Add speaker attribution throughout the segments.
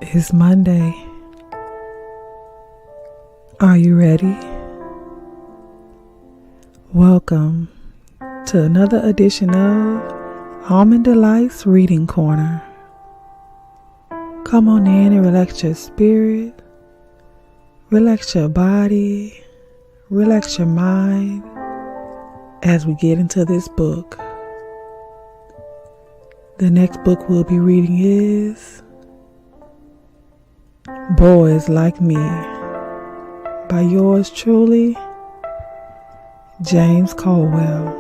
Speaker 1: It's Monday. Are you ready? Welcome to another edition of Almond Delights Reading Corner. Come on in and relax your spirit, relax your body, relax your mind as we get into this book. The next book we'll be reading is Boys Like Me by yours truly, James Colwell.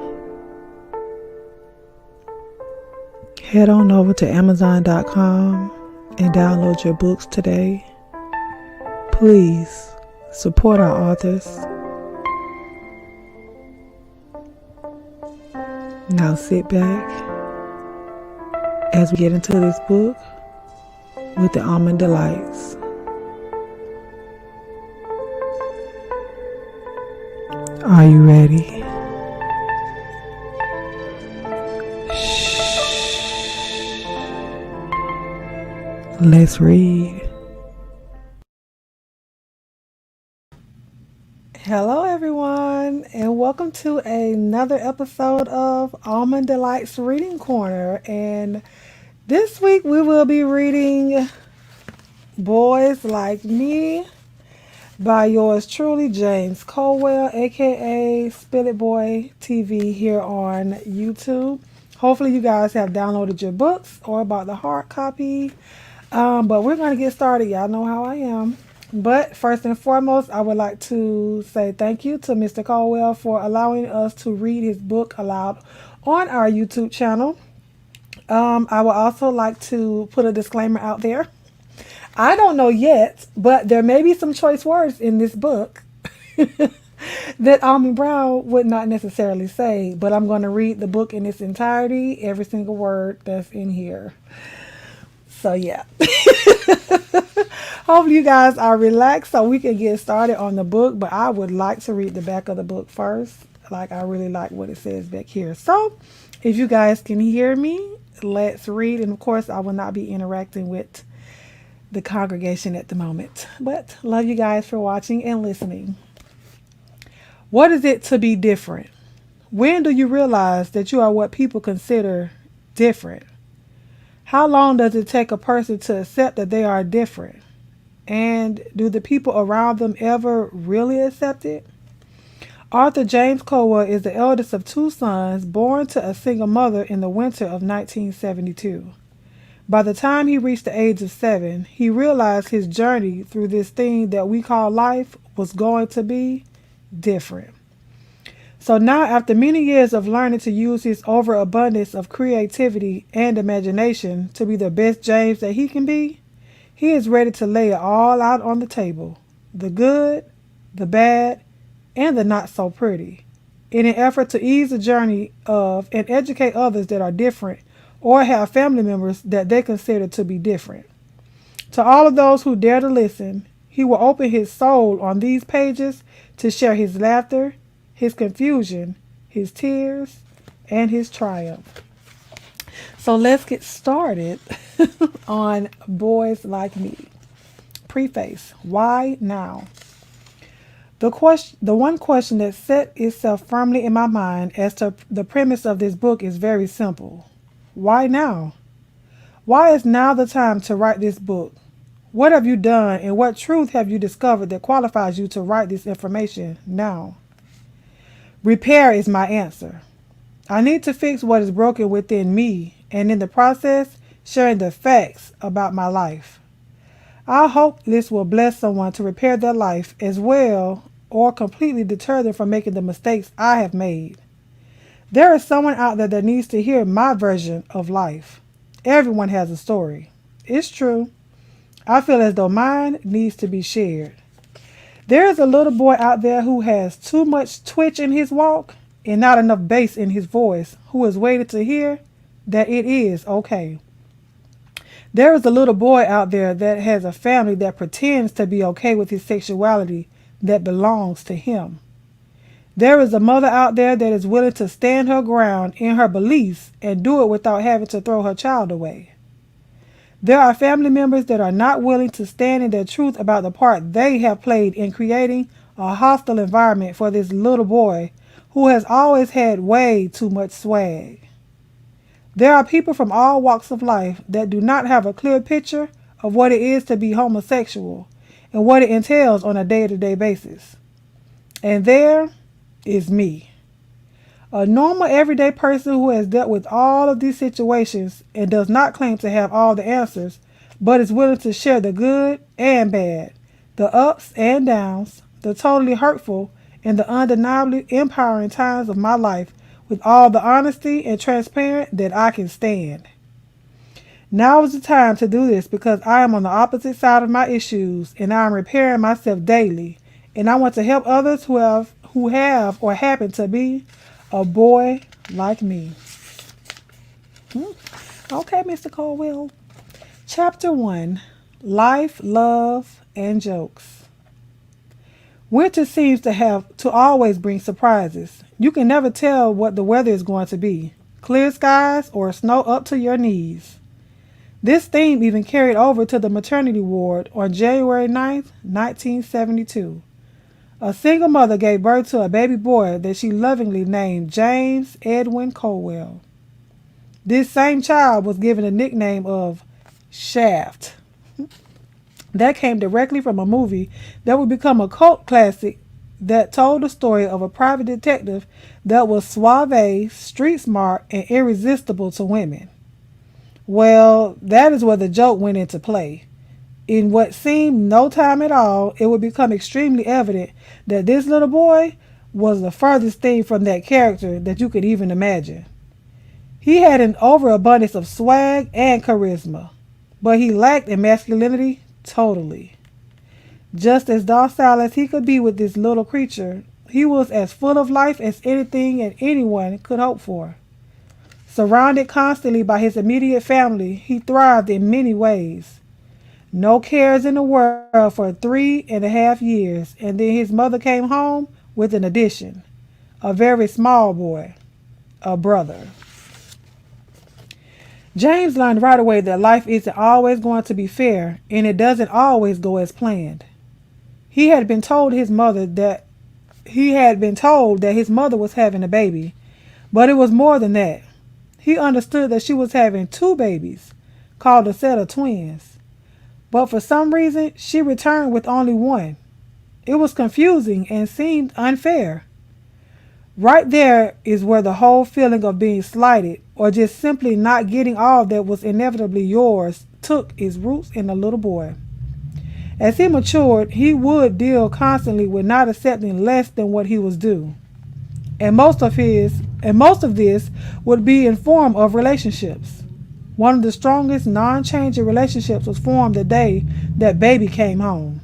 Speaker 1: Head on over to Amazon.com and download your books today. Please support our authors. Now sit back as we get into this book with the Almond Delights. Are you ready? Shh. Let's read. Hello everyone, and welcome to another episode of Almond Delights Reading Corner. And this week we will be reading Boys Like Me by yours truly, James Colwell, aka Spill It Boy TV, here on YouTube. Hopefully you guys have downloaded your books or bought the hard copy. But we're going to get started. Y'all know how I am. But first and foremost, I would like to say thank you to Mr. Colwell for allowing us to read his book aloud on our YouTube channel. I would also like to put a disclaimer out there. I don't know yet, but there may be some choice words in this book that Almond Brown would not necessarily say, but I'm going to read the book in its entirety, every single word that's in here. So yeah. Hopefully you guys are relaxed so we can get started on the book, but I would like to read the back of the book first. Like, I really like what it says back here. So if you guys can hear me, let's read. And of course, I will not be interacting with the congregation at the moment, but love you guys for watching and listening. What is it to be different? When do you realize that you are what people consider different? How long does it take a person to accept that they are different? And do the people around them ever really accept it? Author James Colwell is the eldest of two sons born to a single mother in the winter of 1972. By the time he reached the age of 7, he realized his journey through this thing that we call life was going to be different. So now, after many years of learning to use his overabundance of creativity and imagination to be the best James that he can be, he is ready to lay it all out on the table, the good, the bad, and the not so pretty, in an effort to ease the journey of and educate others that are different or have family members that they consider to be different. To all of those who dare to listen, he will open his soul on these pages to share his laughter, his confusion, his tears, and his triumph. So let's get started on Boys Like Me. Preface: why now? The one question that set itself firmly in my mind as to the premise of this book is very simple. Why now? Why is now the time to write this book? What have you done and what truth have you discovered that qualifies you to write this information now? Repair is my answer. I need to fix what is broken within me, and in the process, sharing the facts about my life. I hope this will bless someone to repair their life as well, or completely deter them from making the mistakes I have made. There is someone out there that needs to hear my version of life. Everyone has a story. It's true. I feel as though mine needs to be shared. There is a little boy out there who has too much twitch in his walk and not enough bass in his voice, who has waited to hear that it is okay. There is a little boy out there that has a family that pretends to be okay with his sexuality that belongs to him. There is a mother out there that is willing to stand her ground in her beliefs and do it without having to throw her child away. There are family members that are not willing to stand in their truth about the part they have played in creating a hostile environment for this little boy who has always had way too much swag. There are people from all walks of life that do not have a clear picture of what it is to be homosexual and what it entails on a day-to-day basis. And there is me, a normal everyday person who has dealt with all of these situations and does not claim to have all the answers, but is willing to share the good and bad, the ups and downs, the totally hurtful and the undeniably empowering times of my life with all the honesty and transparent that I can stand. Now is the time to do this because I am on the opposite side of my issues and I am repairing myself daily, and I want to help others who have or happen to be a boy like me. Okay, Mr. Colwell. Chapter 1. Life, Love, and Jokes. Winter seems to always bring surprises. You can never tell what the weather is going to be. Clear skies or snow up to your knees. This theme even carried over to the maternity ward on January 9th, 1972. A single mother gave birth to a baby boy that she lovingly named James Edwin Colwell. This same child was given a nickname of Shaft. That came directly from a movie that would become a cult classic that told the story of a private detective that was suave, street smart, and irresistible to women. Well, that is where the joke went into play. In what seemed no time at all, it would become extremely evident that this little boy was the furthest thing from that character that you could even imagine. He had an overabundance of swag and charisma, but he lacked in masculinity totally. Just as docile as he could be with this little creature, he was as full of life as anything and anyone could hope for. Surrounded constantly by his immediate family, he thrived in many ways. No cares in the world for 3.5 years, and then his mother came home with an addition. A very small boy. A brother. James learned right away that life isn't always going to be fair, and it doesn't always go as planned. He had been told that his mother was having a baby, but it was more than that. He understood that she was having 2 babies, called a set of twins. But for some reason, she returned with only 1. It was confusing and seemed unfair. Right there is where the whole feeling of being slighted or just simply not getting all that was inevitably yours took its roots in the little boy. As he matured, he would deal constantly with not accepting less than what he was due. And most of this would be in form of relationships. One of the strongest non-changing relationships was formed the day that baby came home.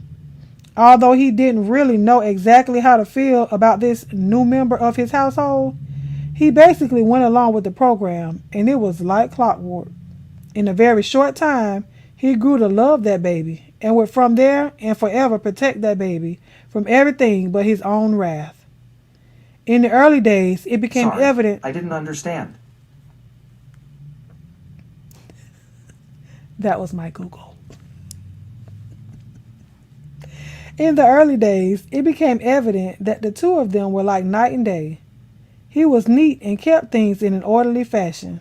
Speaker 1: Although he didn't really know exactly how to feel about this new member of his household, he basically went along with the program, and it was like clockwork. In a very short time, he grew to love that baby and would from there and forever protect that baby from everything but his own wrath. In the early days, it became evident.
Speaker 2: I didn't understand.
Speaker 1: That was my Google. In the early days, it became evident that the two of them were like night and day. He was neat and kept things in an orderly fashion.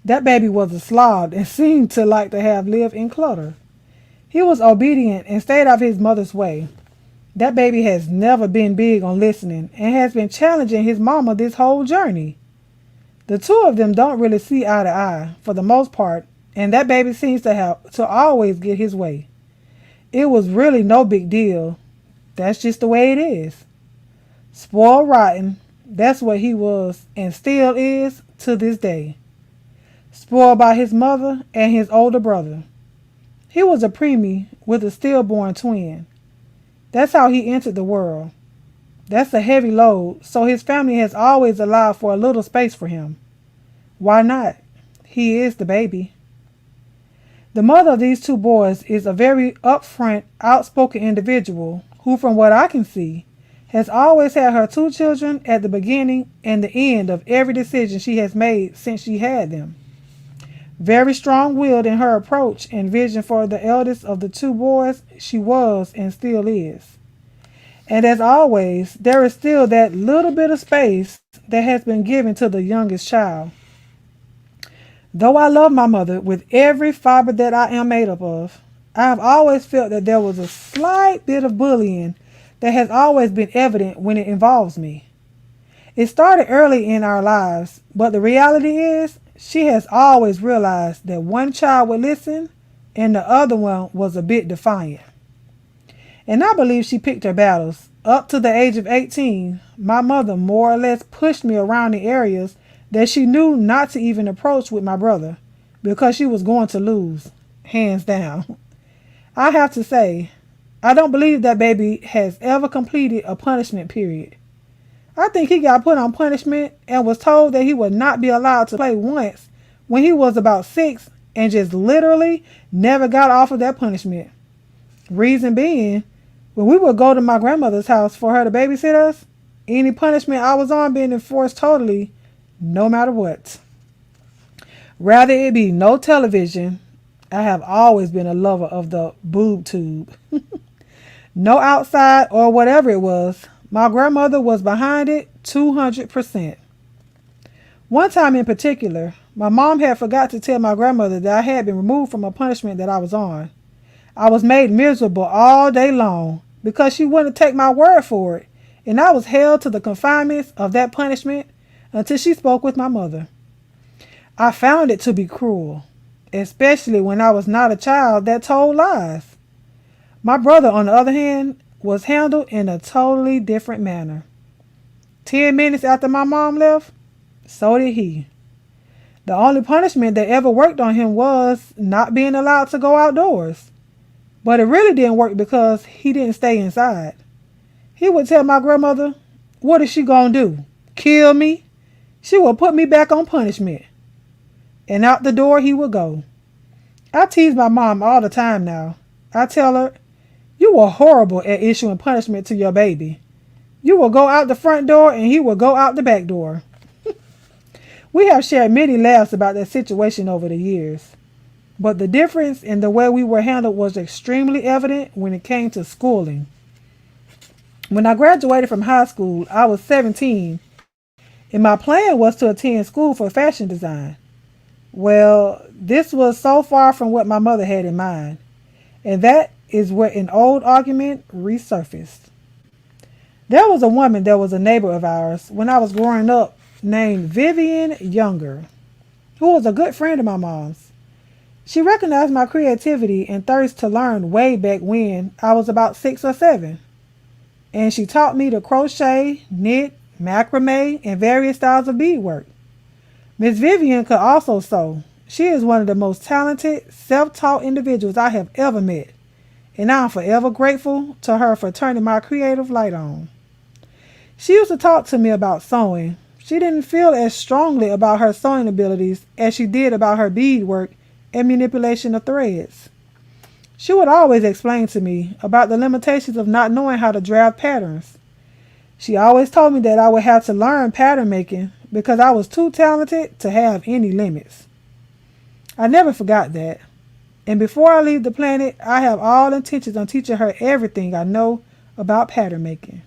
Speaker 1: That baby was a slob and seemed to like to have lived in clutter. He was obedient and stayed out of his mother's way. That baby has never been big on listening and has been challenging his mama this whole journey. The two of them don't really see eye to eye for the most part, and that baby seems to always get his way. It was really no big deal. That's just the way it is. Spoiled rotten, that's what he was and still is to this day. Spoiled by his mother and his older brother. He was a preemie with a stillborn twin. That's how he entered the world. That's a heavy load, so his family has always allowed for a little space for him. Why not? He is the baby. The mother of these 2 boys is a very upfront, outspoken individual who, from what I can see, has always had her 2 children at the beginning and the end of every decision she has made since she had them. Very strong-willed in her approach and vision for the eldest of the two boys, she was and still is. And as always, there is still that little bit of space that has been given to the youngest child. Though I love my mother with every fiber that I am made up of, I have always felt that there was a slight bit of bullying that has always been evident when it involves me. It started early in our lives, but the reality is she has always realized that one child would listen and the other one was a bit defiant. And I believe she picked her battles. Up to the age of 18, my mother more or less pushed me around the areas that she knew not to even approach with my brother because she was going to lose, hands down. I have to say, I don't believe that baby has ever completed a punishment period. I think he got put on punishment and was told that he would not be allowed to play once when he was about 6 and just literally never got off of that punishment. Reason being, when we would go to my grandmother's house for her to babysit us, any punishment I was on being enforced totally, no matter what. Rather it be no television, I have always been a lover of the boob tube. No outside or whatever it was, my grandmother was behind it 200%. One time in particular, my mom had forgot to tell my grandmother that I had been removed from a punishment that I was on. I was made miserable all day long because she wouldn't take my word for it, and I was held to the confinements of that punishment until she spoke with my mother. I found it to be cruel, especially when I was not a child that told lies. My brother, on the other hand, was handled in a totally different manner. 10 minutes after my mom left, so did he. The only punishment that ever worked on him was not being allowed to go outdoors. But it really didn't work because he didn't stay inside. He would tell my grandmother, what is she gonna do? Kill me? She would put me back on punishment. And out the door he would go. I tease my mom all the time now. I tell her, you were horrible at issuing punishment to your baby. You will go out the front door and he will go out the back door. We have shared many laughs about that situation over the years. But the difference in the way we were handled was extremely evident when it came to schooling. When I graduated from high school, I was 17, and my plan was to attend school for fashion design. Well, this was so far from what my mother had in mind, and that is where an old argument resurfaced. There was a woman that was a neighbor of ours when I was growing up named Vivian Younger, who was a good friend of my mom's. She recognized my creativity and thirst to learn way back when I was about 6 or 7. And she taught me to crochet, knit, macrame, and various styles of beadwork. Miss Vivian could also sew. She is one of the most talented, self-taught individuals I have ever met. And I am forever grateful to her for turning my creative light on. She used to talk to me about sewing. She didn't feel as strongly about her sewing abilities as she did about her beadwork and manipulation of threads. She would always explain to me about the limitations of not knowing how to draft patterns. She always told me that I would have to learn pattern making because I was too talented to have any limits. I never forgot that. And before I leave the planet, I have all intentions on teaching her everything I know about pattern making.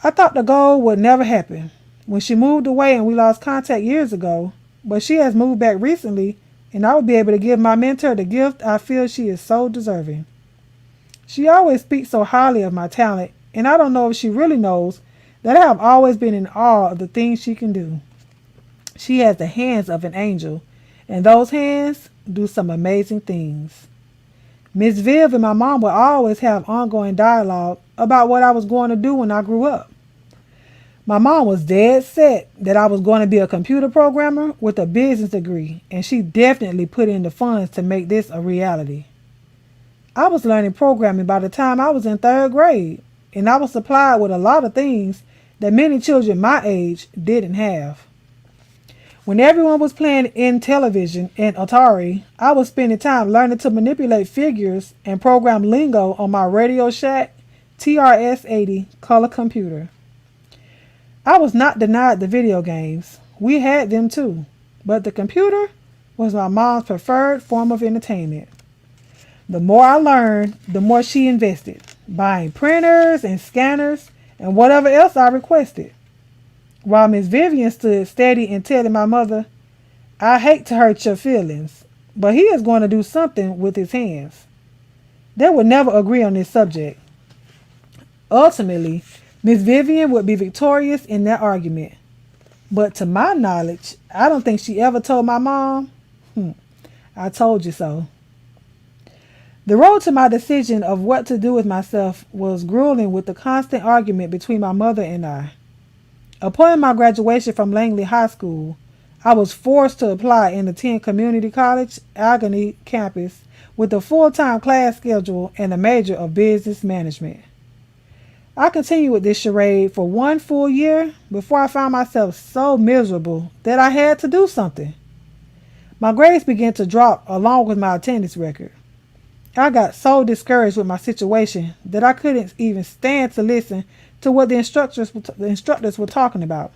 Speaker 1: I thought the goal would never happen when she moved away and we lost contact years ago, but she has moved back recently and I will be able to give my mentor the gift I feel she is so deserving. She always speaks so highly of my talent, and I don't know if she really knows that I have always been in awe of the things she can do. She has the hands of an angel, and those hands do some amazing things. Miss Viv and my mom would always have ongoing dialogue about what I was going to do when I grew up. My mom was dead set that I was going to be a computer programmer with a business degree, and she definitely put in the funds to make this a reality. I was learning programming by the time I was in 3rd grade, and I was supplied with a lot of things that many children my age didn't have. When everyone was playing in television and Atari, I was spending time learning to manipulate figures and program lingo on my Radio Shack TRS-80 color computer. I was not denied the video games. We had them too. But the computer? was my mom's preferred form of entertainment. The more I learned, the more she invested, buying printers and scanners and whatever else I requested. While Miss Vivian stood steady and telling my mother, I hate to hurt your feelings, but he is going to do something with his hands. They would never agree on this subject. Ultimately, Miss Vivian would be victorious in that argument. But to my knowledge, I don't think she ever told my mom, I told you so. The road to my decision of what to do with myself was grueling with the constant argument between my mother and I. Upon my graduation from Langley High School, I was forced to apply and attend community college, Allegheny campus, with a full-time class schedule and a major of business management. I continued with this charade for 1 full year before I found myself so miserable that I had to do something. My grades began to drop along with my attendance record. I got so discouraged with my situation that I couldn't even stand to listen to what the instructors were talking about.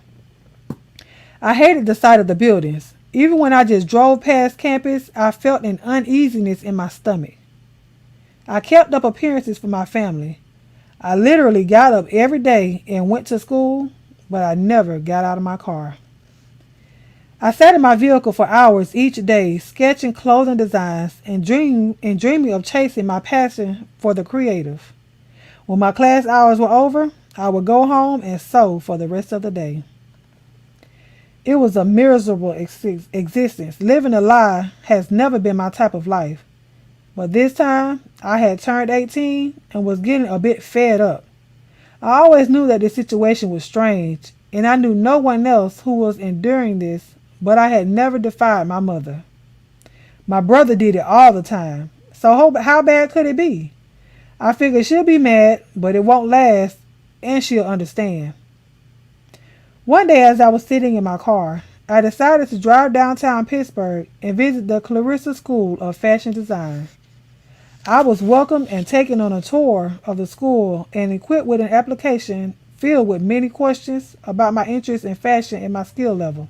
Speaker 1: I hated the sight of the buildings. Even when I just drove past campus, I felt an uneasiness in my stomach. I kept up appearances for my family. I literally got up every day and went to school, but I never got out of my car. I sat in my vehicle for hours each day, sketching clothing designs and dreaming of chasing my passion for the creative. When my class hours were over, I would go home and sew for the rest of the day. It was a miserable existence. Living a lie has never been my type of life. But this time, I had turned 18 and was getting a bit fed up. I always knew that this situation was strange, and I knew no one else who was enduring this, but I had never defied my mother. My brother did it all the time, so how bad could it be? I figured she'll be mad, but it won't last, and she'll understand. One day as I was sitting in my car, I decided to drive downtown Pittsburgh and visit the Clarissa School of Fashion Design. I was welcomed and taken on a tour of the school and equipped with an application filled with many questions about my interest in fashion and my skill level.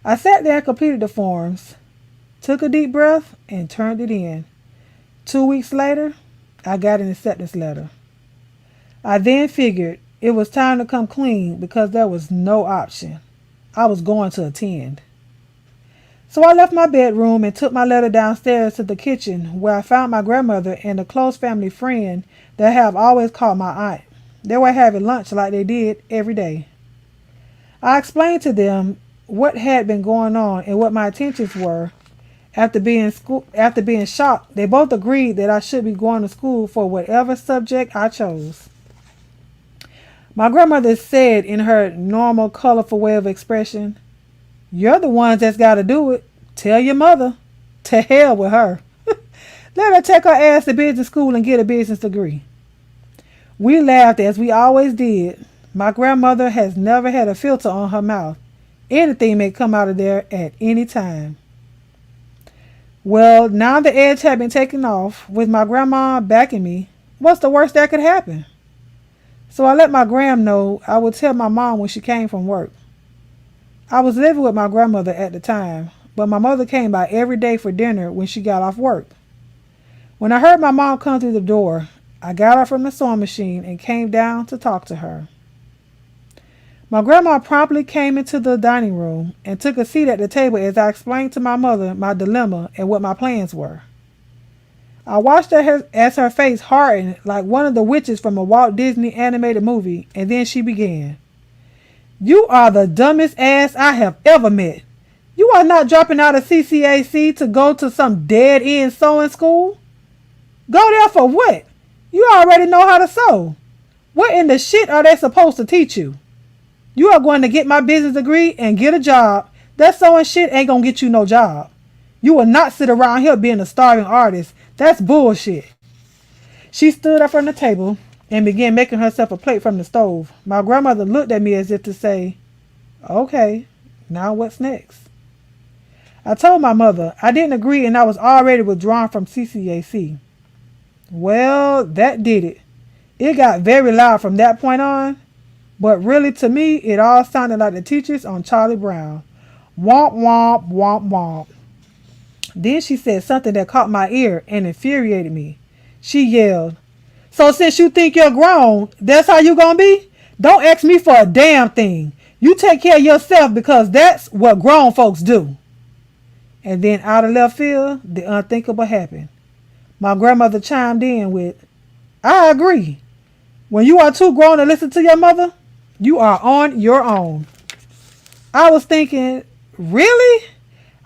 Speaker 1: I sat there and completed the forms, took a deep breath, and turned it in. 2 weeks later, I got an acceptance letter. I then figured it was time to come clean because there was no option. I was going to attend. So I left my bedroom and took my letter downstairs to the kitchen where I found my grandmother and a close family friend that I have always called my aunt. They were having lunch like they did every day. I explained to them what had been going on and what my intentions were. After being shocked, they both agreed that I should be going to school for whatever subject I chose. My grandmother said in her normal, colorful way of expression, "You're the ones that's got to do it. Tell your mother. To hell with her. Let her take her ass to business school and get a business degree." We laughed as we always did. My grandmother has never had a filter on her mouth. Anything may come out of there at any time. Well, now the edge had been taken off, with my grandma backing me. What's the worst that could happen? So I let my gram know I would tell my mom when she came from work. I was living with my grandmother at the time, but my mother came by every day for dinner when she got off work. When I heard my mom come through the door, I got up from the sewing machine and came down to talk to her. My grandma promptly came into the dining room and took a seat at the table as I explained to my mother my dilemma and what my plans were. I watched her as her face hardened like one of the witches from a Walt Disney animated movie, and then she began. "You are the dumbest ass I have ever met. You are not dropping out of CCAC to go to some dead-end sewing school. Go there for what? You already know how to sew. What in the shit are they supposed to teach you? You are going to get my business degree and get a job. That sewing shit ain't gonna get you no job. You will not sit around here being a starving artist. That's bullshit." She stood up from the table and began making herself a plate from the stove. My grandmother looked at me as if to say, "Okay, now what's next?" I told my mother I didn't agree and I was already withdrawn from CCAC. Well, that did it. It got very loud from that point on, but really to me it all sounded like the teachers on Charlie Brown. Womp, womp, womp, womp. Then she said something that caught my ear and infuriated me. She yelled, "So since you think you're grown, that's how you gonna be? Don't ask me for a damn thing. You take care of yourself because that's what grown folks do." And then out of left field, the unthinkable happened. My grandmother chimed in with, "I agree. When you are too grown to listen to your mother, you are on your own." I was thinking, really?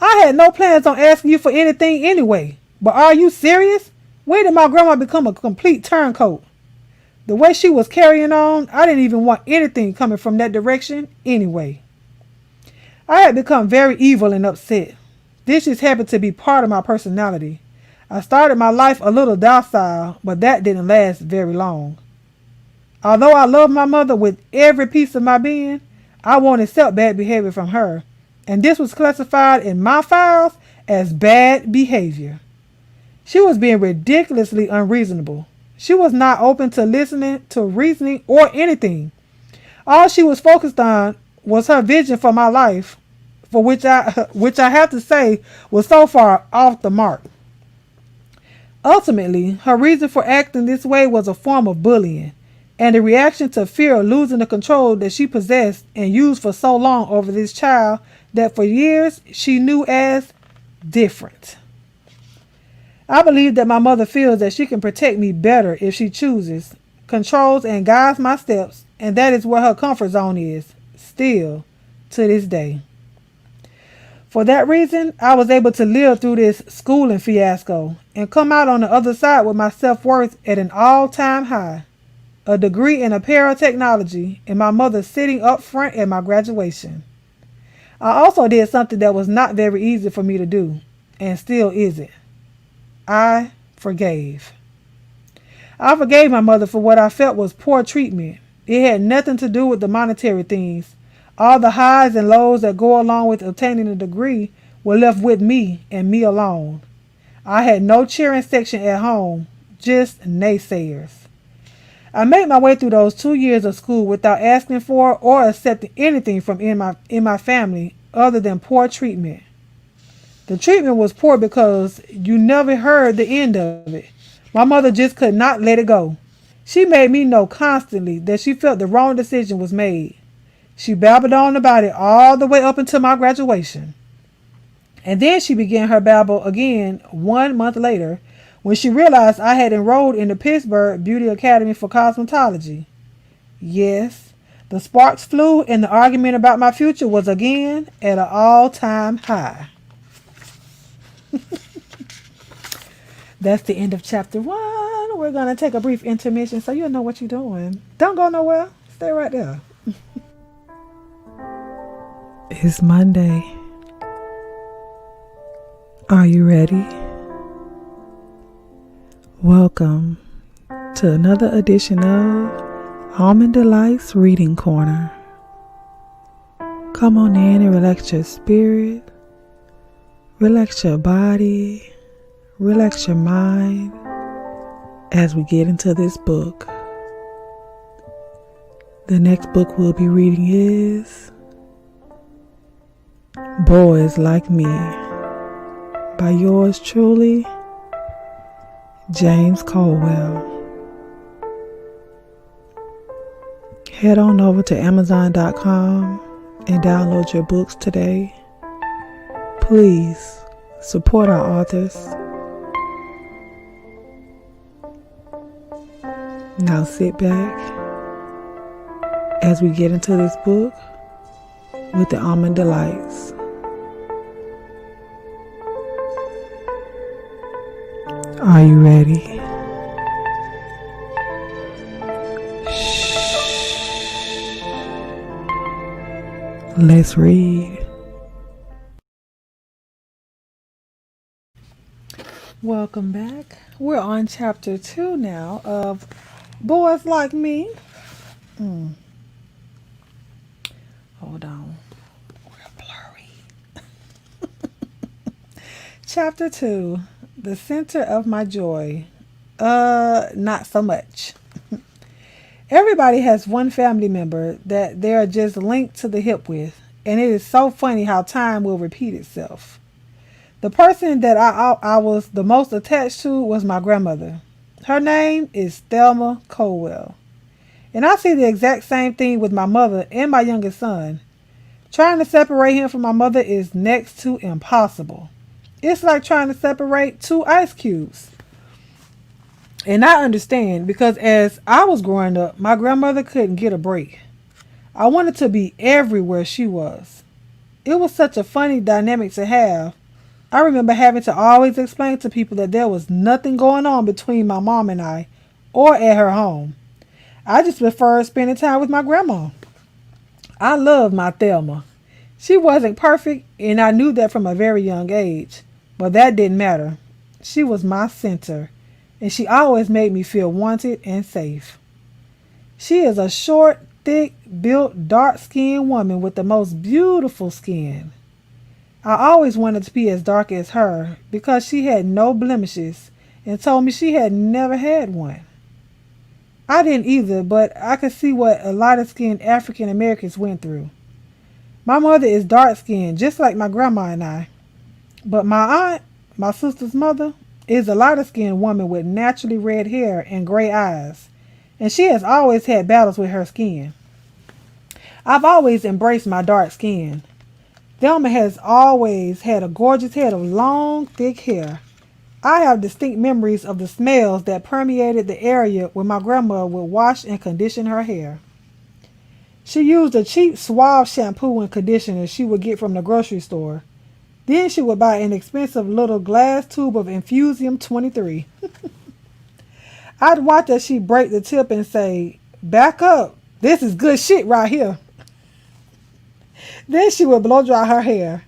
Speaker 1: I had no plans on asking you for anything anyway. But are you serious? When did my grandma become a complete turncoat? The way she was carrying on, I didn't even want anything coming from that direction anyway. I had become very evil and upset. This just happened to be part of my personality. I started my life a little docile, but that didn't last very long. Although I loved my mother with every piece of my being, I won't accept bad behavior from her, and this was classified in my files as bad behavior. She was being ridiculously unreasonable. She was not open to listening, to reasoning, or anything. All she was focused on was her vision for my life, for which I have to say was so far off the mark. Ultimately, her reason for acting this way was a form of bullying, and a reaction to fear of losing the control that she possessed and used for so long over this child that for years she knew as different. I believe that my mother feels that she can protect me better if she chooses, controls and guides my steps, and that is where her comfort zone is, still, to this day. For that reason, I was able to live through this schooling fiasco and come out on the other side with my self-worth at an all-time high, a degree in apparel technology, and my mother sitting up front at my graduation. I also did something that was not very easy for me to do, and still isn't. I forgave. I forgave my mother for what I felt was poor treatment. It had nothing to do with the monetary things. All the highs and lows that go along with obtaining a degree were left with me and me alone. I had no cheering section at home, just naysayers. I made my way through those 2 years of school without asking for or accepting anything from in my family other than poor treatment. The treatment was poor because you never heard the end of it. My mother just could not let it go. She made me know constantly that she felt the wrong decision was made. She babbled on about it all the way up until my graduation. And then she began her babble again 1 month later when she realized I had enrolled in the Pittsburgh Beauty Academy for Cosmetology. Yes, the sparks flew and the argument about my future was again at an all-time high. That's the end of chapter 1. We're going to take a brief intermission so you'll know what you're doing. Don't go nowhere. Stay right there. It's Monday. Are you ready? Welcome to another edition of Almond Delights Reading Corner. Come on in and relax your spirit, relax your body, relax your mind as we get into this book. The next book we'll be reading is Boys Like Me by yours truly, James Colwell. Head on over to Amazon.com and download your books today. Please support our authors. Now sit back as we get into this book with the Almond Delights. Are you ready? Shh. Let's read. Welcome back. We're on chapter 2 now of Boys Like Me. Hold on. We're blurry. Chapter 2. The center of my joy. Not so much. Everybody has one family member that they're just linked to the hip with, and it is so funny how time will repeat itself. The person that I was the most attached to was my grandmother. Her name is Thelma Colwell. And I see the exact same thing with my mother and my youngest son. Trying to separate him from my mother is next to impossible. It's like trying to separate two ice cubes. And I understand because as I was growing up, my grandmother couldn't get a break. I wanted to be everywhere she was. It was such a funny dynamic to have. I remember having to always explain to people that there was nothing going on between my mom and I or at her home. I just preferred spending time with my grandma. I loved my Thelma. She wasn't perfect, and I knew that from a very young age, but that didn't matter. She was my center, and she always made me feel wanted and safe. She is a short, thick-built, dark-skinned woman with the most beautiful skin. I always wanted to be as dark as her because she had no blemishes and told me she had never had one. I didn't either, but I could see what a lot of skinned African Americans went through. My mother is dark-skinned, just like my grandma and I. But my aunt, my sister's mother, is a lighter-skinned woman with naturally red hair and gray eyes, and she has always had battles with her skin. I've always embraced my dark skin. Thelma has always had a gorgeous head of long, thick hair. I have distinct memories of the smells that permeated the area where my grandma would wash and condition her hair. She used a cheap Suave shampoo and conditioner she would get from the grocery store. Then she would buy an expensive little glass tube of Infusium 23. I'd watch as she'd break the tip and say, "Back up, this is good shit right here." Then she would blow dry her hair,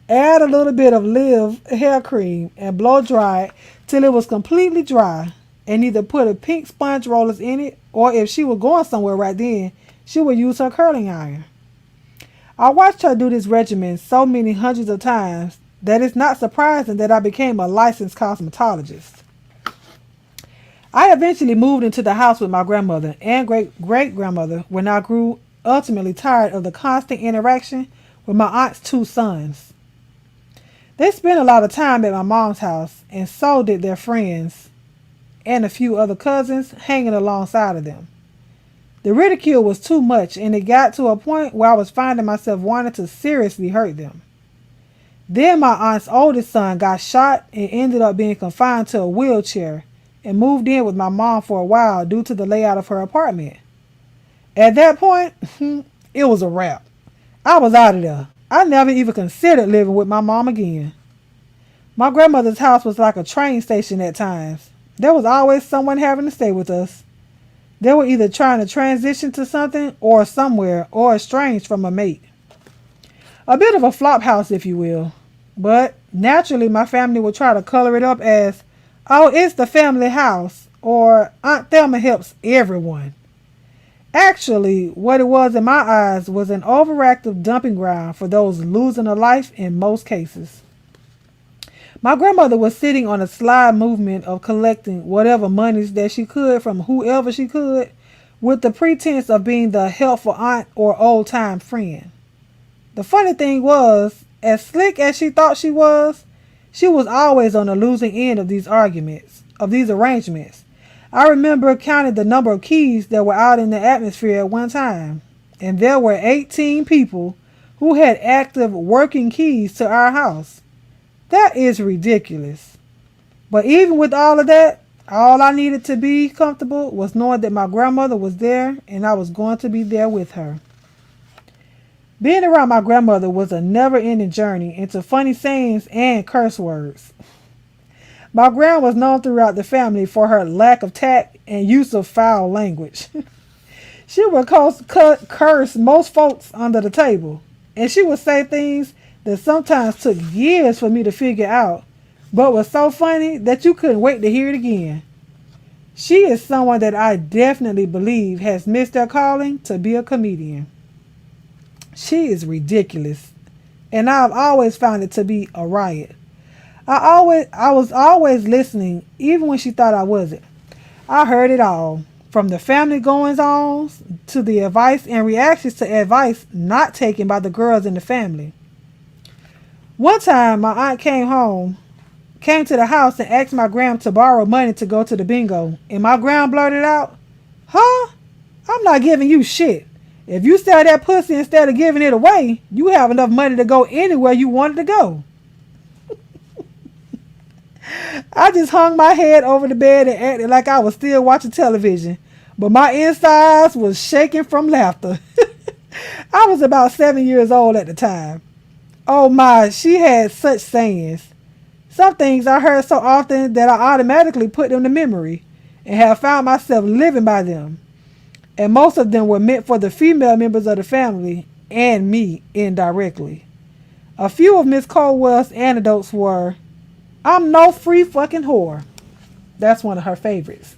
Speaker 1: add a little bit of Live hair cream, and blow dry it till it was completely dry, and either put a pink sponge rollers in it, or if she was going somewhere right then, she would use her curling iron. I watched her do this regimen so many hundreds of times that it's not surprising that I became a licensed cosmetologist. I eventually moved into the house with my grandmother and great-grandmother when I grew ultimately tired of the constant interaction with my aunt's two sons. They spent a lot of time at my mom's house, and so did their friends and a few other cousins hanging alongside of them. The ridicule was too much, and it got to a point where I was finding myself wanting to seriously hurt them. Then my aunt's oldest son got shot and ended up being confined to a wheelchair and moved in with my mom for a while due to the layout of her apartment. At that point, it was a wrap. I was out of there. I never even considered living with my mom again. My grandmother's house was like a train station at times. There was always someone having to stay with us. They were either trying to transition to something or somewhere or estranged from a mate. A bit of a flop house, if you will. But naturally, my family would try to color it up as, "Oh, it's the family house," or "Aunt Thelma helps everyone." Actually, what it was in my eyes was an overactive dumping ground for those losing a life in most cases. My grandmother was sitting on a sly movement of collecting whatever monies that she could from whoever she could, with the pretense of being the helpful aunt or old-time friend. The funny thing was, as slick as she thought she was always on the losing end of these arrangements. I remember counting the number of keys that were out in the atmosphere at one time, and there were 18 people who had active working keys to our house. That is ridiculous. But even with all of that, all I needed to be comfortable was knowing that my grandmother was there and I was going to be there with her. Being around my grandmother was a never-ending journey into funny sayings and curse words. My gran was known throughout the family for her lack of tact and use of foul language. She would curse most folks under the table, and she would say things that sometimes took years for me to figure out, but was so funny that you couldn't wait to hear it again. She is someone that I definitely believe has missed their calling to be a comedian. She is ridiculous, and I've always found it to be a riot. I was always listening, even when she thought I wasn't. I heard it all. from the family goings-ons to the advice and reactions to advice not taken by the girls in the family. One time, my aunt came to the house and asked my gram to borrow money to go to the bingo, and my gram blurted out, "Huh? I'm not giving you shit. If you sell that pussy instead of giving it away, you have enough money to go anywhere you wanted to go." I just hung my head over the bed and acted like I was still watching television, but my insides was shaking from laughter. I was about 7 years old at the time. Oh my, she had such sayings. Some things I heard so often that I automatically put them to memory and have found myself living by them. And most of them were meant for the female members of the family and me indirectly. A few of Miss Colwell's anecdotes were, "I'm no free fucking whore." That's one of her favorites.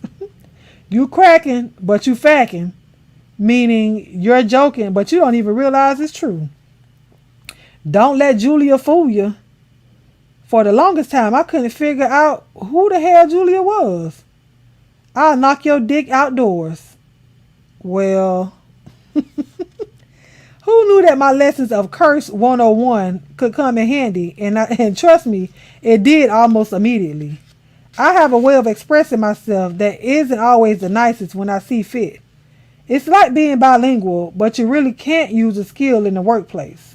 Speaker 1: "You cracking, but you facking," meaning you're joking, but you don't even realize it's true. "Don't let Julia fool you." For the longest time, I couldn't figure out who the hell Julia was. "I'll knock your dick outdoors." Well, who knew that my lessons of Curse 101 could come in handy? And trust me, it did almost immediately. I have a way of expressing myself that isn't always the nicest when I see fit. It's like being bilingual, but you really can't use a skill in the workplace.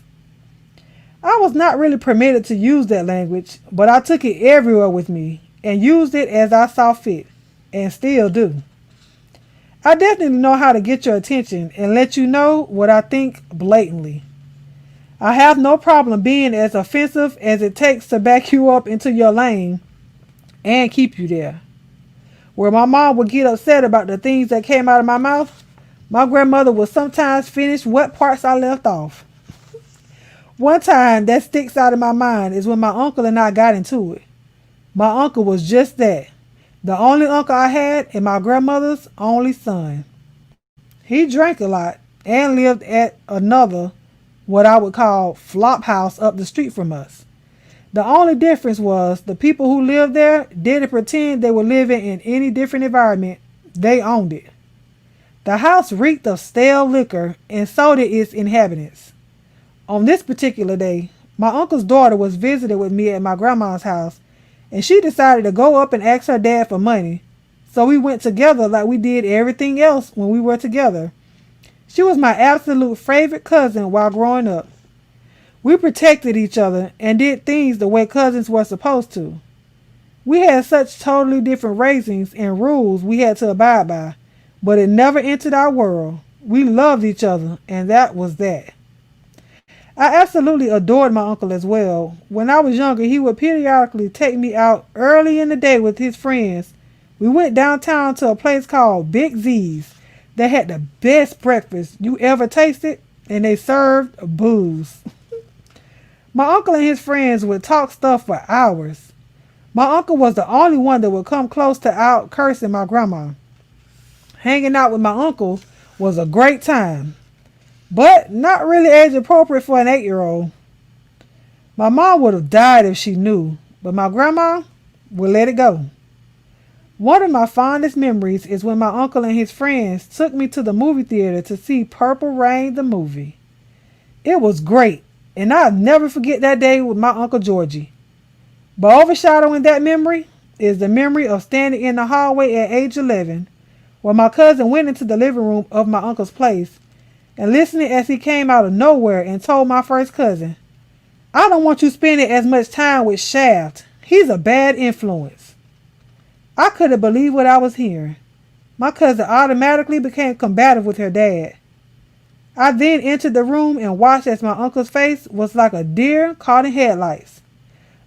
Speaker 1: I was not really permitted to use that language, but I took it everywhere with me and used it as I saw fit, and still do. I definitely know how to get your attention and let you know what I think blatantly. I have no problem being as offensive as it takes to back you up into your lane and keep you there. Where my mom would get upset about the things that came out of my mouth, my grandmother would sometimes finish what parts I left off. One time that sticks out of my mind is when my uncle and I got into it. My uncle was just that. The only uncle I had and my grandmother's only son. He drank a lot and lived at another, what I would call, flop house up the street from us. The only difference was the people who lived there didn't pretend they were living in any different environment. They owned it. The house reeked of stale liquor, and so did its inhabitants. On this particular day, my uncle's daughter was visiting with me at my grandma's house, and she decided to go up and ask her dad for money, so we went together like we did everything else when we were together. She was my absolute favorite cousin while growing up. We protected each other and did things the way cousins were supposed to. We had such totally different raisings and rules we had to abide by, but it never entered our world. We loved each other, and that was that. I absolutely adored my uncle as well. When I was younger, he would periodically take me out early in the day with his friends. We went downtown to a place called Big Z's. They had the best breakfast you ever tasted, and they served booze. My uncle and his friends would talk stuff for hours. My uncle was the only one that would come close to out cursing my grandma. Hanging out with my uncle was a great time, but not really age appropriate for an 8-year-old. My mom would have died if she knew, but my grandma would let it go. One of my fondest memories is when my uncle and his friends took me to the movie theater to see Purple Rain the movie. It was great, and I'll never forget that day with my Uncle Georgie. But overshadowing that memory is the memory of standing in the hallway at age 11, while my cousin went into the living room of my uncle's place, and listening as he came out of nowhere and told my first cousin, "I don't want you spending as much time with Shaft. He's a bad influence." I couldn't believe what I was hearing. My cousin automatically became combative with her dad. I then entered the room and watched as my uncle's face was like a deer caught in headlights.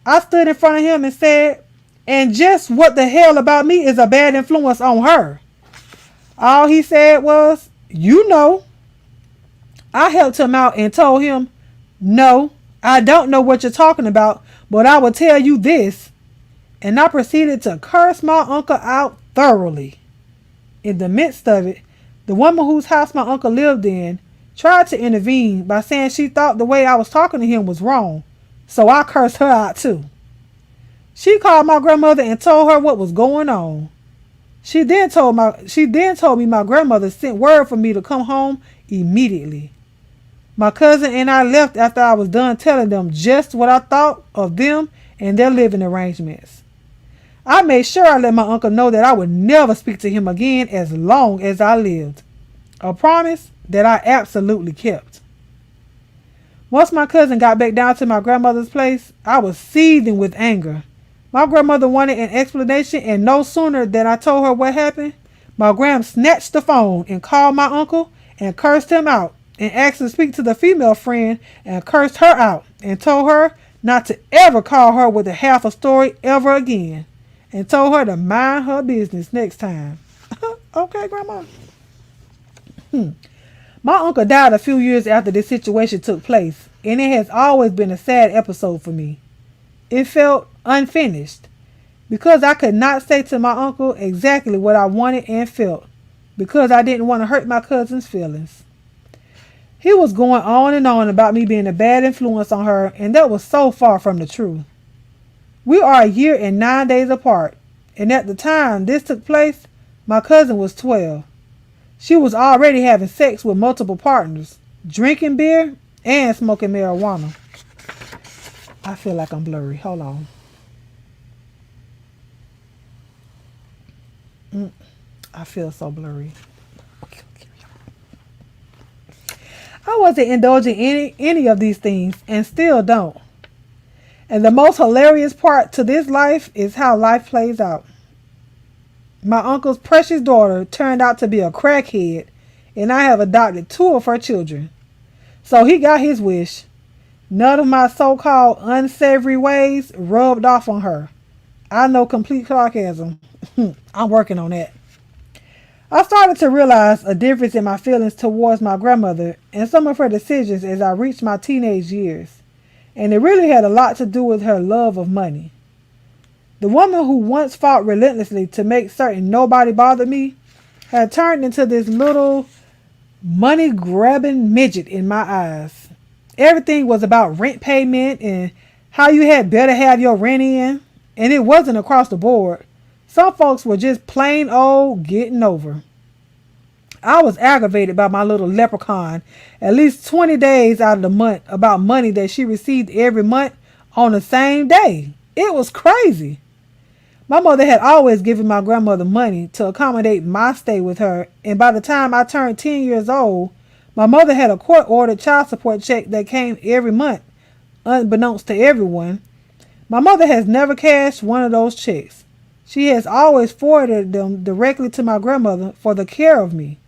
Speaker 1: I stood in front of him and said, "And just what the hell about me is a bad influence on her?" All he said was, "You know." I helped him out and told him, "No, I don't know what you're talking about, but I will tell you this." And I proceeded to curse my uncle out thoroughly. In the midst of it, the woman whose house my uncle lived in tried to intervene by saying she thought the way I was talking to him was wrong, so I cursed her out too. She called my grandmother and told her what was going on. She then told me my grandmother sent word for me to come home immediately. My cousin and I left after I was done telling them just what I thought of them and their living arrangements. I made sure I let my uncle know that I would never speak to him again as long as I lived. A promise that I absolutely kept. Once my cousin got back down to my grandmother's place, I was seething with anger. My grandmother wanted an explanation, and no sooner than I told her what happened, my gram snatched the phone and called my uncle and cursed him out and asked to speak to the female friend and cursed her out and told her not to ever call her with a half a story ever again and told her to mind her business next time. Okay, Grandma. My uncle died a few years after this situation took place, and it has always been a sad episode for me. It felt unfinished because I could not say to my uncle exactly what I wanted and felt because I didn't want to hurt my cousin's feelings. He was going on and on about me being a bad influence on her, and that was so far from the truth. We are a year and 9 days apart, and at the time this took place, my cousin was 12. She was already having sex with multiple partners, drinking beer, and smoking marijuana. I feel like I'm blurry. Hold on. I feel so blurry. I wasn't indulging any of these things and still don't. And the most hilarious part to this life is how life plays out. My uncle's precious daughter turned out to be a crackhead, and I have adopted 2 of her children. So he got his wish. None of my so-called unsavory ways rubbed off on her. I know complete sarcasm. I'm working on that. I started to realize a difference in my feelings towards my grandmother and some of her decisions as I reached my teenage years. And it really had a lot to do with her love of money. The woman who once fought relentlessly to make certain nobody bothered me had turned into this little money-grabbing midget in my eyes. Everything was about rent payment and how you had better have your rent in, and it wasn't across the board. Some folks were just plain old getting over. I was aggravated by my little leprechaun at least 20 days out of the month about money that she received every month on the same day. It was crazy. My mother had always given my grandmother money to accommodate my stay with her, and by the time I turned 10 years old, my mother had a court-ordered child support check that came every month, unbeknownst to everyone. My mother has never cashed one of those checks. She has always forwarded them directly to my grandmother for the care of me.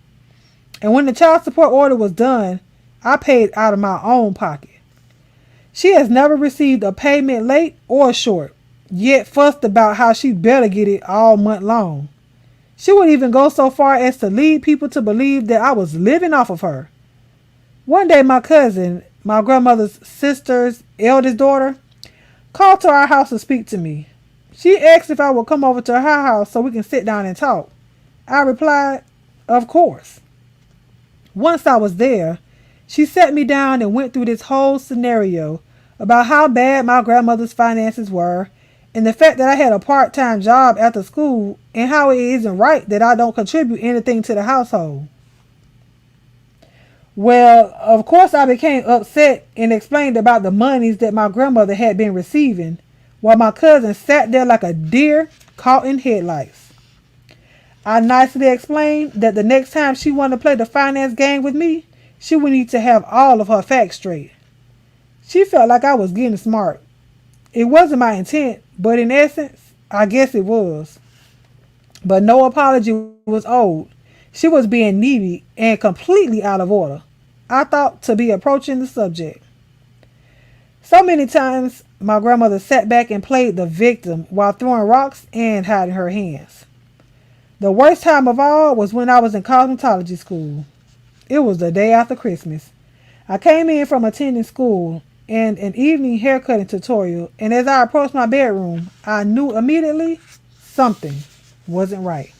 Speaker 1: And when the child support order was done, I paid out of my own pocket. She has never received a payment late or short, yet fussed about how she better get it all month long. She would even go so far as to lead people to believe that I was living off of her. One day my cousin, my grandmother's sister's eldest daughter, called to our house to speak to me. She asked if I would come over to her house so we can sit down and talk. I replied, of course. Once I was there, she sat me down and went through this whole scenario about how bad my grandmother's finances were and the fact that I had a part-time job after school and how it isn't right that I don't contribute anything to the household. Well, of course I became upset and explained about the monies that my grandmother had been receiving, while my cousin sat there like a deer caught in headlights. I nicely explained that the next time she wanted to play the finance game with me, she would need to have all of her facts straight. She felt like I was getting smart. It wasn't my intent, but in essence, I guess it was. But no apology was owed. She was being needy and completely out of order. I thought to be approaching the subject. So many times, my grandmother sat back and played the victim while throwing rocks and hiding her hands. The worst time of all was when I was in cosmetology school. It was the day after Christmas. I came in from attending school and an evening haircutting tutorial, and as I approached my bedroom, I knew immediately something wasn't right.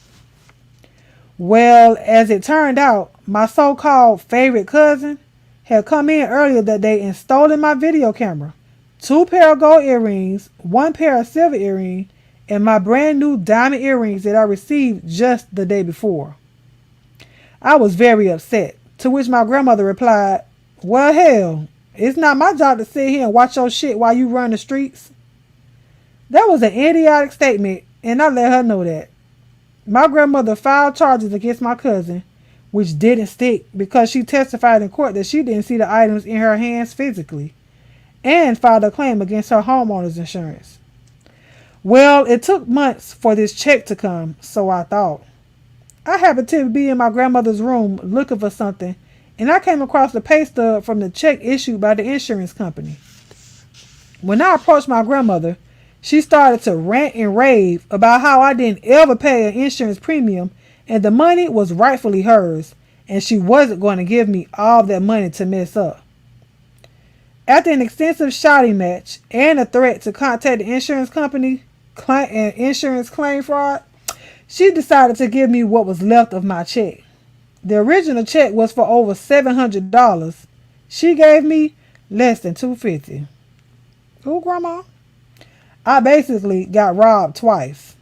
Speaker 1: Well, as it turned out, my so-called favorite cousin had come in earlier that day and stolen my video camera, 2 pair of gold earrings, 1 pair of silver earrings, and my brand new diamond earrings that I received just the day before. I was very upset, to which my grandmother replied, "Well, hell, it's not my job to sit here and watch your shit while you run the streets." That was an idiotic statement, and I let her know that. My grandmother filed charges against my cousin, which didn't stick because she testified in court that she didn't see the items in her hands physically, and filed a claim against her homeowner's insurance. Well, it took months for this check to come, so I thought. I happened to be in my grandmother's room looking for something, and I came across the pay stub from the check issued by the insurance company. When I approached my grandmother, she started to rant and rave about how I didn't ever pay an insurance premium and the money was rightfully hers, and she wasn't going to give me all that money to mess up. After an extensive shouting match and a threat to contact the insurance company and insurance claim fraud, she decided to give me what was left of my check. The original check was for over $700. She gave me less than $250. Oh, Grandma. I basically got robbed twice.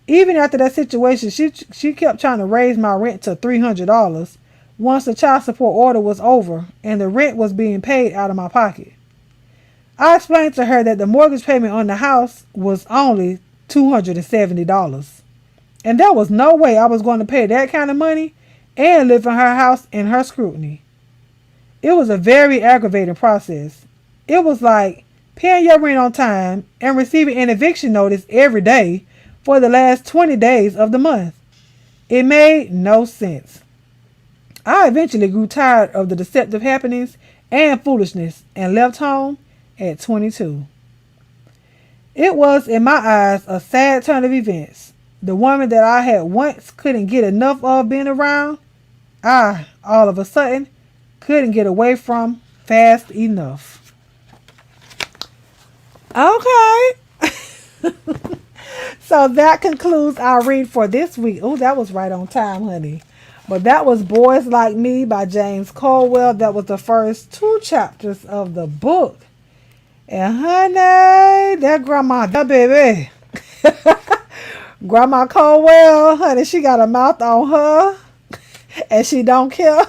Speaker 1: Even after that situation, she kept trying to raise my rent to $300 once the child support order was over and the rent was being paid out of my pocket. I explained to her that the mortgage payment on the house was only $270. And there was no way I was going to pay that kind of money and live in her house in her scrutiny. It was a very aggravating process. It was like paying your rent on time and receiving an eviction notice every day for the last 20 days of the month. It made no sense. I eventually grew tired of the deceptive happenings and foolishness and left home at 22. It was, in my eyes, a sad turn of events. The woman that I had once couldn't get enough of being around, I, all of a sudden, couldn't get away from fast enough. Okay. So that concludes our read for this week. Oh, that was right on time, honey. But that was Boys Like Me by James Colwell. That was the first 2 chapters of the book. And honey, that grandma, that baby. Grandma Colwell, honey, she got a mouth on her. And she don't care.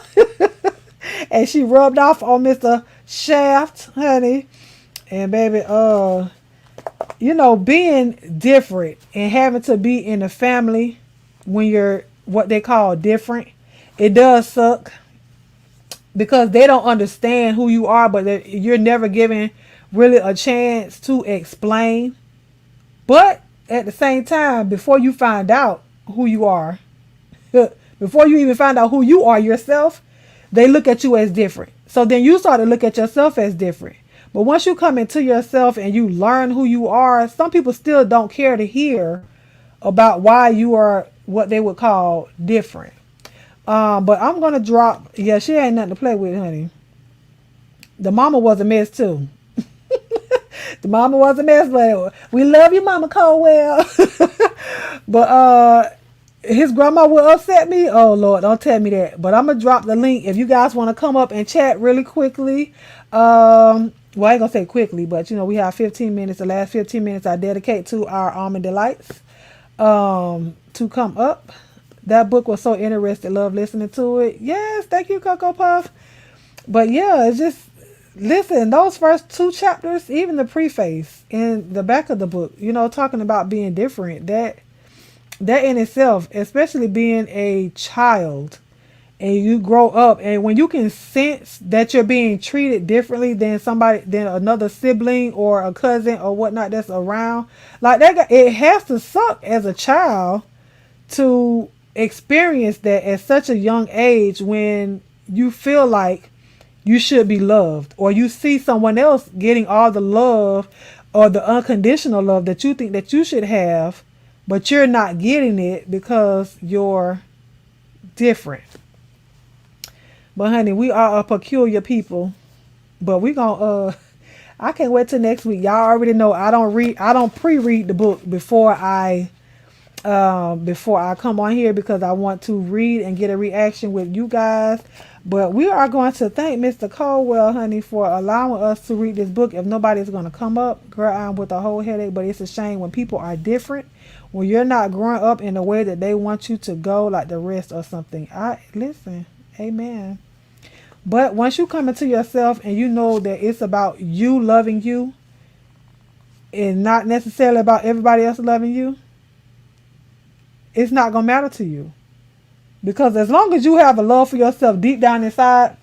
Speaker 1: And she rubbed off on Mr. Shaft, honey. And baby, being different and having to be in a family when you're what they call different, it does suck because they don't understand who you are, but you're never given really a chance to explain. But at the same time, before you find out who you are, before you even find out who you are yourself, they look at you as different. So then you start to look at yourself as different. But once you come into yourself and you learn who you are, some people still don't care to hear about why you are what they would call different. But I'm going to drop, she ain't nothing to play with, honey. The mama was a mess too. The mama was a mess, but we love you, Mama Colwell. But his grandma will upset me. Oh, Lord, don't tell me that. But I'm going to drop the link if you guys want to come up and chat really quickly. Well, I ain't going to say quickly, but, we have 15 minutes. The last 15 minutes I dedicate to our Almond Delights to come up. That book was so interesting. Love listening to it. Yes, thank you, Cocoa Puff. But, yeah, it's just, listen, those first 2 chapters, even the preface in the back of the book, talking about being different, that in itself, especially being a child, and you grow up, and when you can sense that you're being treated differently than another sibling or a cousin or whatnot that's around, like that, it has to suck as a child to experience that at such a young age when you feel like you should be loved, or you see someone else getting all the love or the unconditional love that you think that you should have, but you're not getting it because you're different. But honey, we are a peculiar people. But we gonna I can't wait till next week. Y'all already know I don't pre-read the book before I before I come on here because I want to read and get a reaction with you guys. But we are going to thank Mr. Colwell, honey, for allowing us to read this book. If nobody's going to come up, girl, I'm with a whole headache. But it's a shame when people are different, when you're not growing up in the way that they want you to go, like the rest or something. I listen, amen. But once you come into yourself and you know that it's about you loving you and not necessarily about everybody else loving you, it's not going to matter to you. Because as long as you have a love for yourself deep down inside,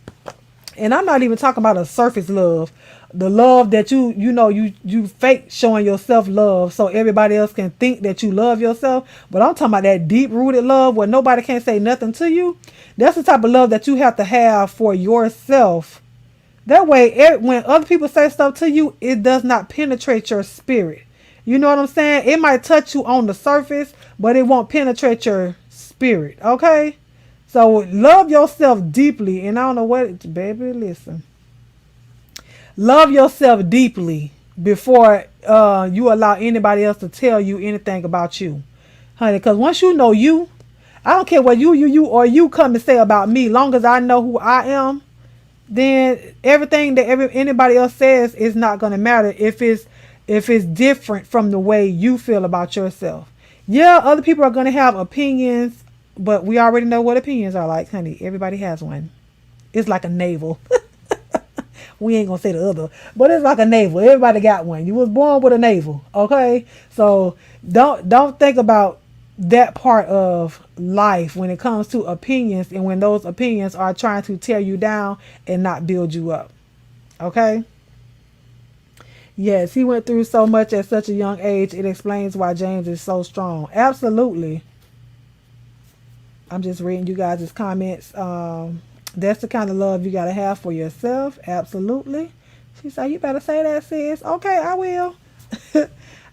Speaker 1: and I'm not even talking about a surface love, the love that you fake showing yourself love so everybody else can think that you love yourself. But I'm talking about that deep rooted love where nobody can say nothing to you. That's the type of love that you have to have for yourself. That way, when other people say stuff to you, it does not penetrate your spirit. You know what I'm saying? It might touch you on the surface, but it won't penetrate your spirit. Okay? So love yourself deeply. And I don't know what, baby, listen. Love yourself deeply before you allow anybody else to tell you anything about you. Honey, because once you know you, I don't care what you come and say about me. Long as I know who I am, then everything that anybody else says is not going to matter if it's different from the way you feel about yourself. Yeah, other people are going to have opinions, but we already know what opinions are like, honey. Everybody has one. It's like a navel. We ain't gonna say the other, but it's like a navel. Everybody got one. You was born with a navel, okay? So don't think about that part of life when it comes to opinions and when those opinions are trying to tear you down and not build you up, okay? Yes, he went through so much at such a young age. It explains why James is so strong. Absolutely. I'm just reading you guys' comments. That's the kind of love you got to have for yourself. Absolutely. She said, you better say that, sis. Okay, I will.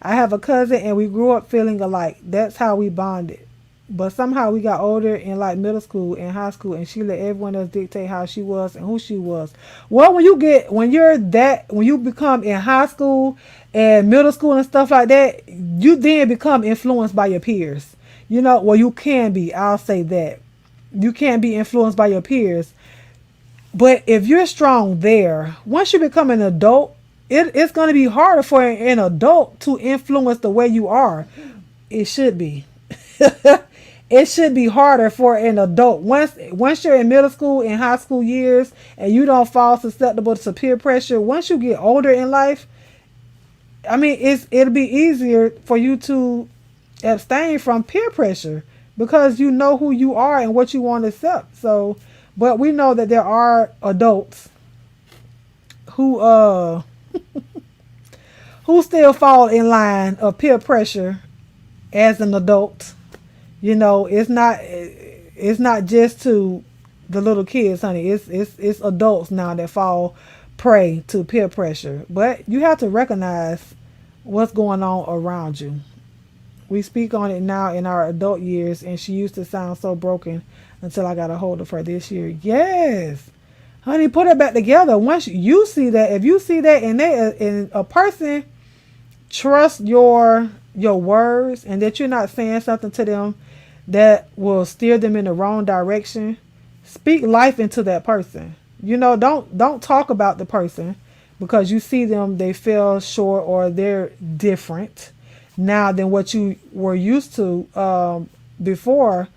Speaker 1: I have a cousin and we grew up feeling alike. That's how we bonded. But somehow we got older in like middle school and high school and she let everyone else dictate how she was and who she was. Well, when you become in high school and middle school and stuff like that, you then become influenced by your peers. Well, you can be. I'll say that. You can't be influenced by your peers. But if you're strong there, once you become an adult, it's going to be harder for an adult to influence the way you are. It should be. It should be harder for an adult. Once you're in middle school and high school years and you don't fall susceptible to peer pressure, once you get older in life, I mean, it'll be easier for you to abstain from peer pressure. Because you know who you are and what you want to accept. So, but we know that there are adults who who still fall in line of peer pressure as an adult. It's not just to the little kids, honey. It's adults now that fall prey to peer pressure. But you have to recognize what's going on around you. We speak on it now in our adult years, and she used to sound so broken until I got a hold of her this year. Yes, honey, put it back together. Once you see that, if you see that, and a person trusts your words, and that you're not saying something to them that will steer them in the wrong direction, speak life into that person. Don't talk about the person because you see them, they fell short or they're different now than what you were used to before.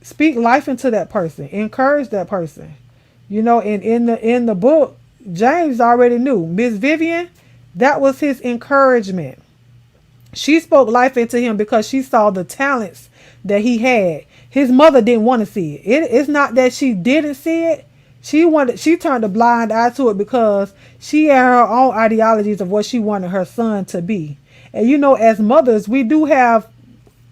Speaker 1: Speak life into that person. Encourage that person. And in the book, James already knew. Miss Vivian, that was his encouragement. She spoke life into him because she saw the talents that he had. His mother didn't want to see it. It's not that she didn't see it. She turned a blind eye to it because she had her own ideologies of what she wanted her son to be. And as mothers, we do have,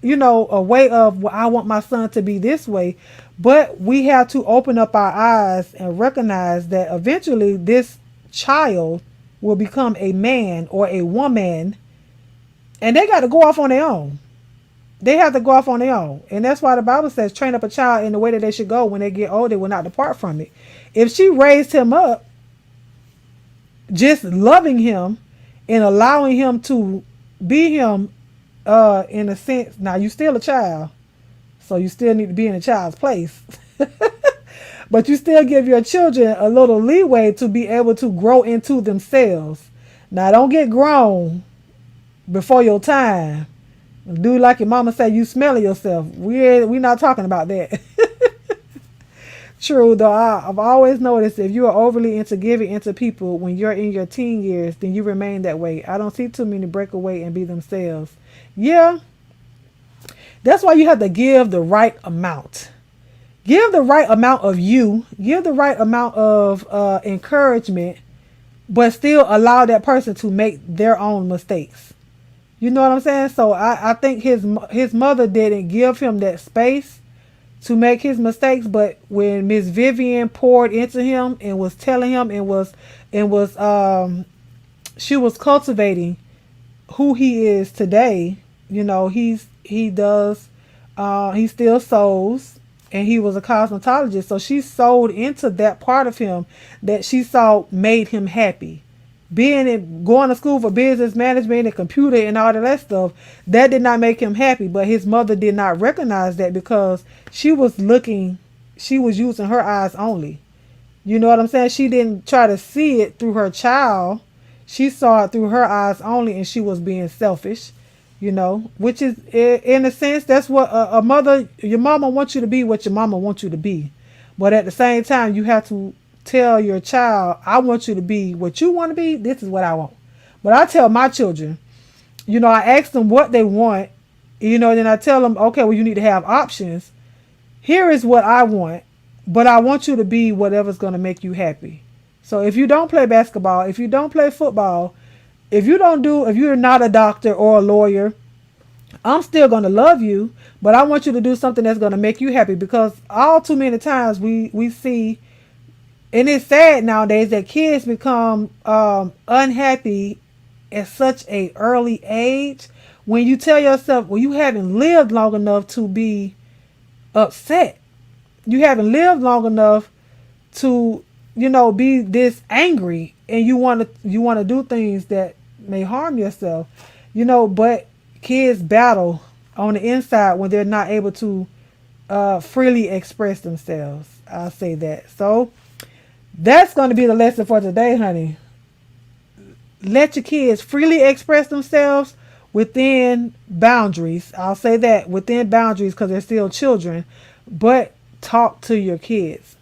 Speaker 1: a way of, well, I want my son to be this way. But we have to open up our eyes and recognize that eventually this child will become a man or a woman. And they got to go off on their own. They have to go off on their own. And that's why the Bible says, train up a child in the way that they should go. When they get old, they will not depart from it. If she raised him up, just loving him and allowing him to be him in a sense, now you still a child, so you still need to be in a child's place. But you still give your children a little leeway to be able to grow into themselves. Now don't get grown before your time. Do like your mama say, you smelling yourself. We not talking about that. True, though, I've always noticed if you are overly into giving into people when you're in your teen years, then you remain that way. I don't see too many break away and be themselves. Yeah, that's why you have to give the right amount. Give the right amount of you. Give the right amount of encouragement, but still allow that person to make their own mistakes. You know what I'm saying? So I think his mother didn't give him that space to make his mistakes, but when Miss Vivian poured into him and was telling him she was cultivating who he is today. You know, he still sews, and he was a cosmetologist, so she sold into that part of him that she saw made him happy. Going to school for business management and computer and all of that stuff, that did not make him happy. But his mother did not recognize that because she was using her eyes only. You know what I'm saying? She didn't try to see it through her child. She saw it through her eyes only, and she was being selfish, you know, which is, in a sense, that's what your mama wants you to be what your mama wants you to be. But at the same time, you have to tell your child, I want you to be what you want to be. This is what I want. But I tell my children, you know, I ask them what they want, you know, then I tell them, okay, well, you need to have options. Here is what I want, but I want you to be whatever's going to make you happy. So if you don't play basketball, if you don't play football, if you're not a doctor or a lawyer, I'm still going to love you, but I want you to do something that's going to make you happy, because all too many times we see. And it's sad nowadays that kids become unhappy at such a early age. When you tell yourself, well, you haven't lived long enough to be upset. You haven't lived long enough to, you know, be this angry, and you want to do things that may harm yourself. You know, but kids battle on the inside when they're not able to freely express themselves. I'll say that. So that's going to be the lesson for today, honey. Let your kids freely express themselves within boundaries. I'll say that, within boundaries, because they're still children. But talk to your kids.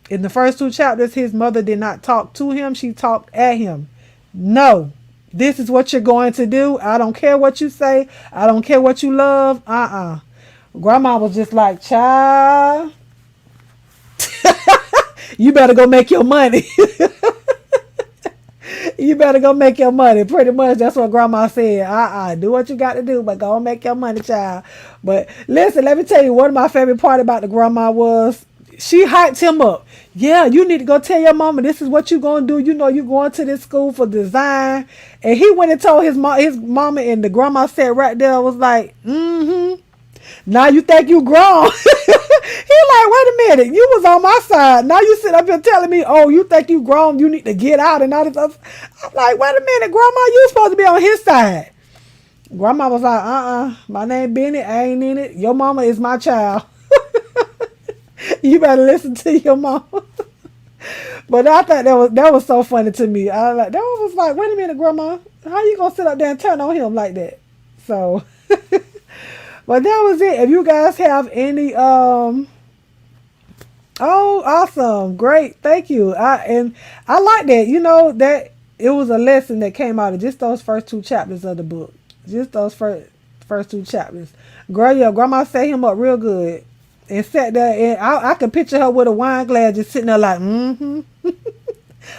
Speaker 1: In the first 2 chapters, his mother did not talk to him. She talked at him. No, this is what you're going to do. I don't care what you say. I don't care what you love. Grandma was just like, child, you better go make your money. You better go make your money. Pretty much that's what grandma said. Do what you got to do, but go make your money, child. But listen, let me tell you, one of my favorite part about the grandma was she hyped him up. Yeah, you need to go tell your mama this is what you gonna do. You know you going to this school for design. And he went and told his mama, and the grandma sat right there, was like, now you think you grown. He like, wait a minute, you was on my side. Now you sit up here telling me, oh, you think you grown, you need to get out and all this stuff. I'm like, wait a minute, grandma, you supposed to be on his side. Grandma was like, my name Benny, I ain't in it. Your mama is my child. You better listen to your mama. But I thought that was so funny to me. That was like, wait a minute, grandma, how you gonna sit up there and turn on him like that? So but that was it. If you guys have any oh, awesome, great, thank you. I like that, you know, that it was a lesson that came out of just those first 2 chapters of the book. Just those first 2 chapters. Girl, yeah, grandma set him up real good. And sat there, and I could picture her with a wine glass just sitting there like, I'm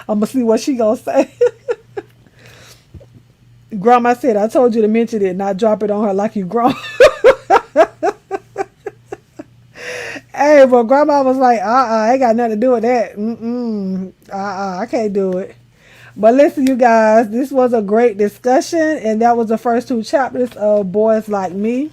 Speaker 1: gonna see what she gonna say. Grandma said, I told you to mention it, not drop it on her like you grown. Hey, but grandma was like, I ain't got nothing to do with that. I can't do it. But listen, you guys, this was a great discussion, and that was the first 2 chapters of Boys Like Me.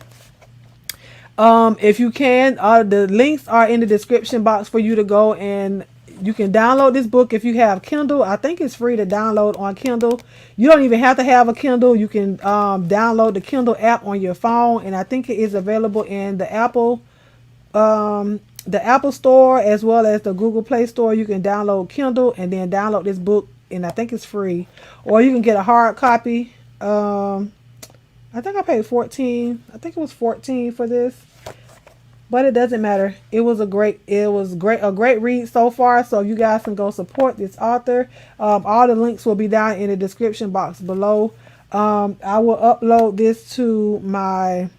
Speaker 1: If you can, the links are in the description box for you to go and You can download this book if you have Kindle. I think it's free to download on Kindle. You don't even have to have a Kindle. You can download the Kindle app on your phone, and I think it is available in the Apple Store as well as the Google Play Store. You can download Kindle and then download this book, and I think it's free. Or you can get a hard copy. I think I paid 14. I think it was 14 for this. But it doesn't matter. It was a great read so far. So you guys can go support this author. All the links will be down in the description box below. I will upload this to my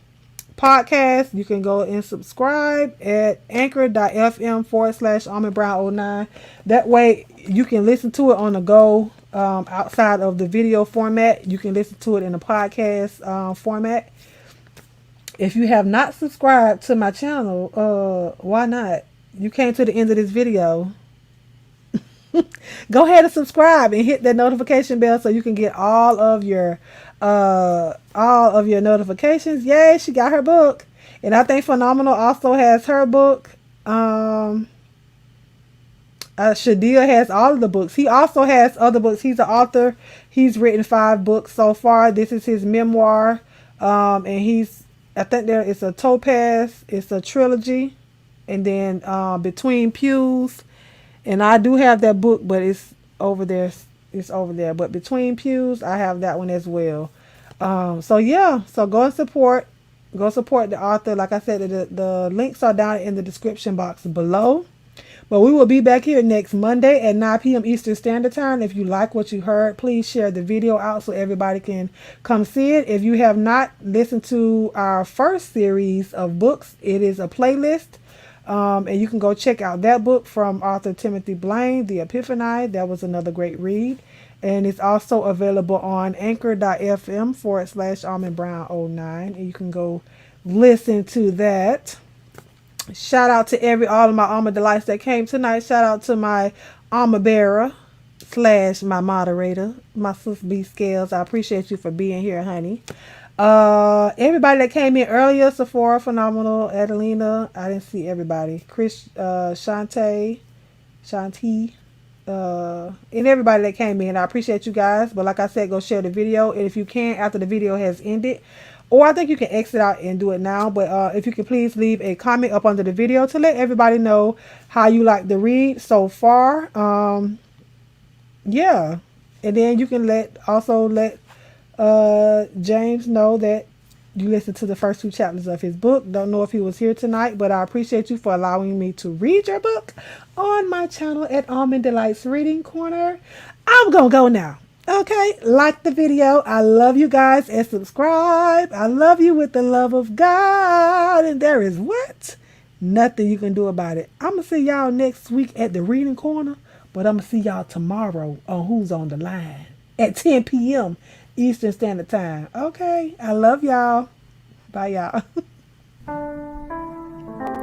Speaker 1: podcast. You can go and subscribe at anchor.fm/almondbrown09. That way you can listen to it on the go, outside of the video format. You can listen to it in the podcast format. If you have not subscribed to my channel, why not? You came to the end of this video. Go ahead and subscribe and hit that notification bell so you can get all of your notifications. Yay, she got her book. And I think Phenomenal also has her book. Shadil has all of the books. He also has other books. He's an author. He's written 5 books so far. This is his memoir. And I think it's a Topaz. It's a trilogy. And then Between Pews. And I do have that book, but it's over there. It's over there. But Between Pews, I have that one as well. So yeah. So go and support. Go support the author. Like I said, the links are down in the description box below. But we will be back here next Monday at 9 p.m. Eastern Standard Time. If you like what you heard, please share the video out so everybody can come see it. If you have not listened to our first series of books, it is a playlist. And you can go check out that book from author Timothy Blaine, The Epiphany. That was another great read. And it's also available on anchor.fm/almondbrown09. And you can go listen to that. Shout out to all of my Almond Delights that came tonight. Shout out to my armor bearer / my moderator, my Sis B Scales. I appreciate you for being here, honey. Everybody that came in earlier, Sephora, Phenomenal, Adelina. I didn't see everybody. Chris, Shanti, and everybody that came in. I appreciate you guys. But like I said, go share the video. And if you can, after the video has ended, or I think you can exit out and do it now. But if you could please leave a comment up under the video to let everybody know how you like the read so far. Yeah. And then you can let James know that you listened to the first 2 chapters of his book. Don't know if he was here tonight, but I appreciate you for allowing me to read your book on my channel at Almond Delights Reading Corner. I'm going to go now. Okay, like the video. I love you guys, and subscribe. I love you with the love of God, and there is what? Nothing you can do about it. I'm going to see y'all next week at the Reading Corner, but I'm going to see y'all tomorrow on Who's on the Line at 10 p.m. Eastern Standard Time. Okay, I love y'all. Bye, y'all.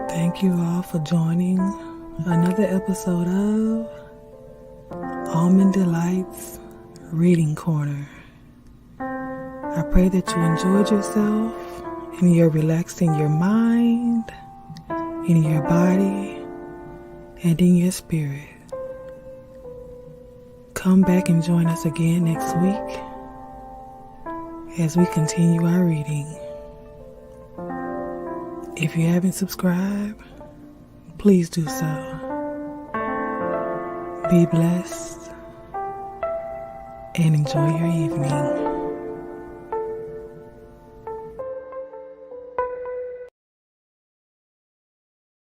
Speaker 1: Thank you all for joining another episode of Almond Delights Reading Corner. I pray that you enjoyed yourself and you're relaxing your mind, in your body, and in your spirit. Come back and join us again next week as we continue our reading. If you haven't subscribed, please do so. Be blessed and enjoy your evening.